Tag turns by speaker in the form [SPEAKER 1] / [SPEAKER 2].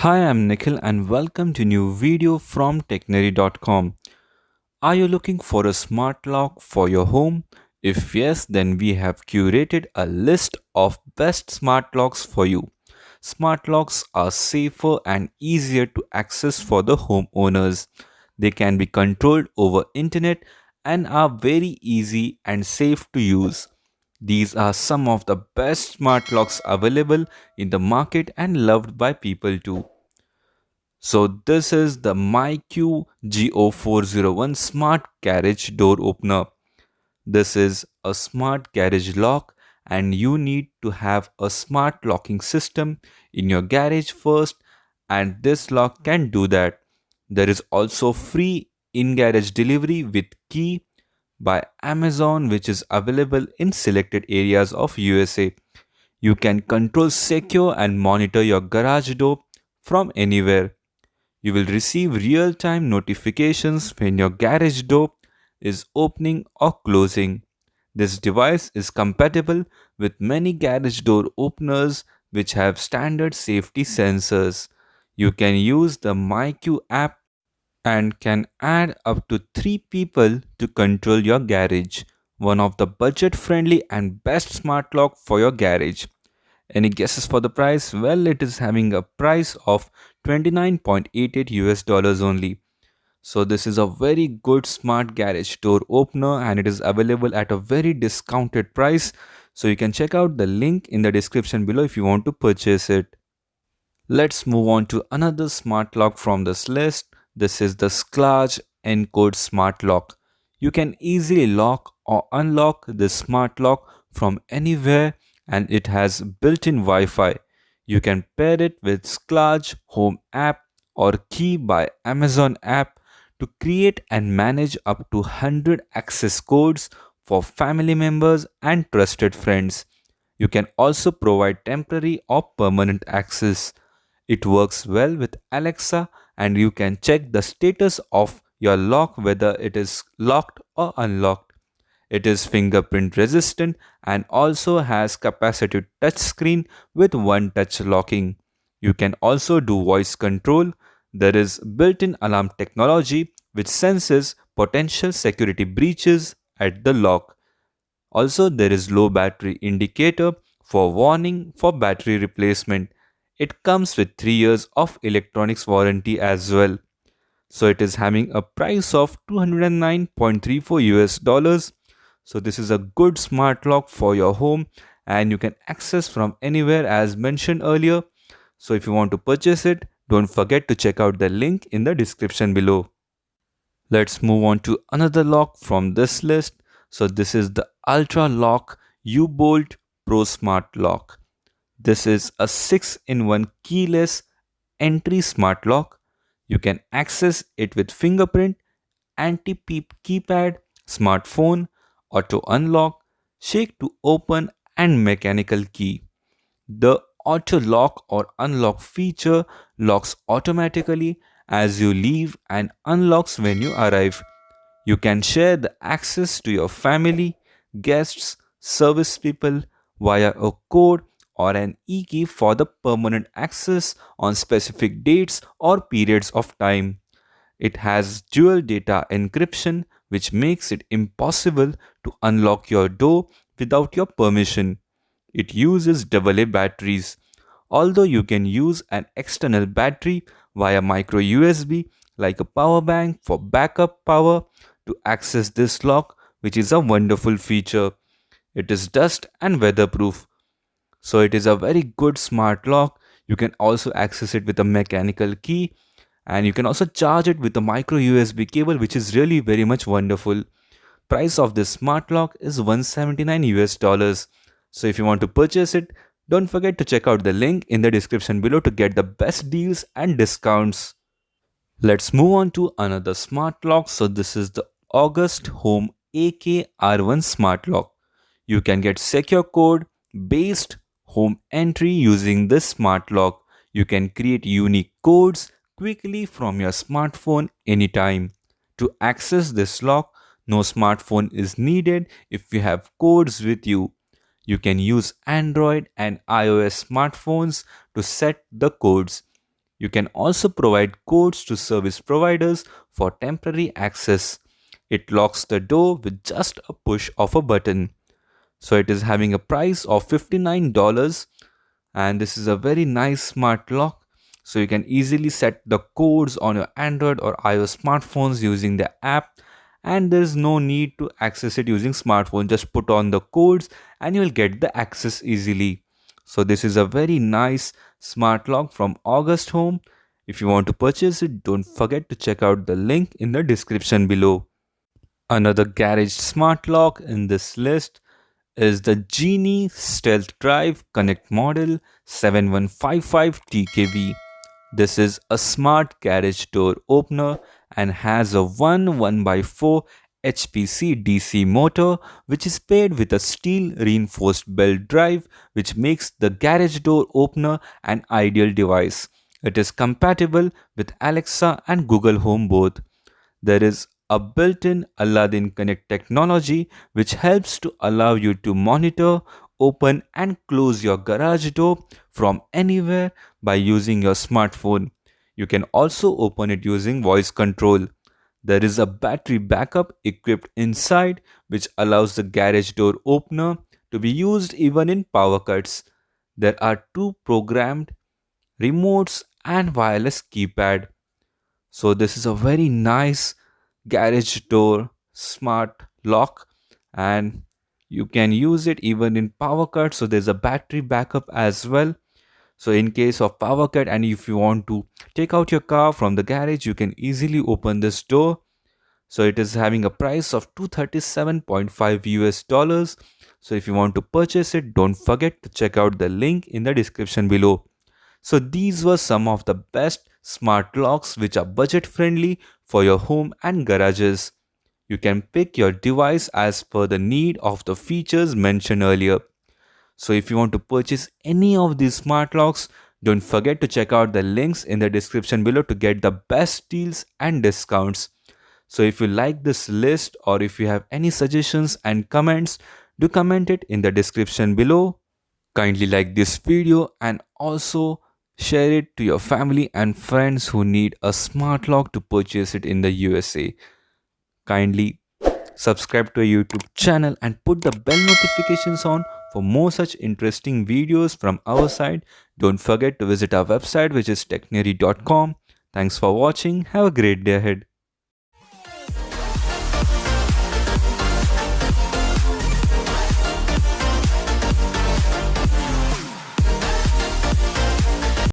[SPEAKER 1] Hi, I'm Nikhil and welcome to new video from Technary.com. Are you looking for a smart lock for your home? If yes, then we have curated a list of best smart locks for you. Smart locks are safer and easier to access for the homeowners. They can be controlled over internet and are very easy and safe to use. These are some of the best smart locks available in the market and loved by people too. So this is the MyQ Go401 Smart Garage Door Opener. This is a smart garage lock and you need to have a smart locking system in your garage first, and this lock can do that. There is also free in-garage delivery with key by Amazon, which is available in selected areas of USA. You can control, secure and monitor your garage door from anywhere. You will receive real time notifications when your garage door is opening or closing. This device is compatible with many garage door openers which have standard safety sensors. You can use the MyQ app and can add up to 3 people to control your garage. One of the budget friendly and best smart lock for your garage. Any guesses for the price? Well, it is having a price of 29.88 US dollars only. So this is a very good smart garage door opener and it is available at a very discounted price. So you can check out the link in the description below if you want to purchase it. Let's move on to another smart lock from this list. This is the Schlage Encode smart lock. You can easily lock or unlock this smart lock from anywhere and it has built-in Wi-Fi. You can pair it with Schlage Home app or Key by Amazon app to create and manage up to 100 access codes for family members and trusted friends. You can also provide temporary or permanent access. It works well with Alexa and you can check the status of your lock whether it is locked or unlocked. It is fingerprint resistant and also has capacitive touchscreen with one touch locking. You can also do voice control. There is built-in alarm technology which senses potential security breaches at the lock. Also, there is low battery indicator for warning for battery replacement. It comes with 3 years of electronics warranty as well. So it is having a price of 209.34 US dollars. So this is a good smart lock for your home and you can access from anywhere as mentioned earlier. So if you want to purchase it, don't forget to check out the link in the description below. Let's move on to another lock from this list. So this is the ULTRALOQ U-Bolt Pro Smart Lock. This is a 6-in-1 keyless entry smart lock. You can access it with fingerprint, anti-peep keypad, smartphone, auto unlock, shake to open and mechanical key. The auto lock or unlock feature locks automatically as you leave and unlocks when you arrive. You can share the access to your family, guests, service people via a code or an e-key for the permanent access on specific dates or periods of time. It has dual data encryption, which makes it impossible to unlock your door without your permission. It uses AA batteries, although you can use an external battery via micro USB like a power bank for backup power to access this lock, which is a wonderful feature. It is dust and weatherproof, so it is a very good smart lock. You can also access it with a mechanical key and you can also charge it with a micro USB cable, which is really very much wonderful. Price of this smart lock is 179 US dollars. So if you want to purchase it, don't forget to check out the link in the description below to get the best deals and discounts. Let's move on to another smart lock. So this is the August Home AKR1 smart lock. You can get secure code based home entry using this smart lock. You can create unique codes quickly from your smartphone anytime. To access this lock, no smartphone is needed if you have codes with you. You can use Android and iOS smartphones to set the codes. You can also provide codes to service providers for temporary access. It locks the door with just a push of a button. So it is having a price of $59, and this is a very nice smart lock. So you can easily set the codes on your Android or iOS smartphones using the app, and there is no need to access it using smartphone. Just put on the codes and you will get the access easily. So this is a very nice smart lock from August Home. If you want to purchase it, don't forget to check out the link in the description below. Another garage smart lock in this list is the Genie StealthDrive Connect Model 7155 TKV. This is a smart garage door opener and has a 1 HPC DC motor which is paired with a steel reinforced belt drive, which makes the garage door opener an ideal device. It is compatible with Alexa and Google Home both. There is a built-in Aladdin Connect technology which helps to allow you to monitor, open and close your garage door from anywhere by using your smartphone. You can also open it using voice control. There is a battery backup equipped inside which allows the garage door opener to be used even in power cuts. There are two programmed remotes and wireless keypad. So this is a very nice garage door smart lock, and you can use it even in power cut. So there's a battery backup as well. So in case of power cut and if you want to take out your car from the garage, you can easily open this door. So it is having a price of 237.5 US dollars. So if you want to purchase it, don't forget to check out the link in the description below. So these were some of the best smart locks which are budget friendly for your home and garages. You can pick your device as per the need of the features mentioned earlier. So if you want to purchase any of these smart locks, don't forget to check out the links in the description below to get the best deals and discounts. So if you like this list or if you have any suggestions and comments, do comment it in the description below. Kindly like this video and also share it to your family and friends who need a smart lock to purchase it in the USA. Kindly subscribe to our YouTube channel and put the bell notifications on for more such interesting videos from our side. Don't forget to visit our website, which is technary.com. Thanks for watching. Have a great day ahead.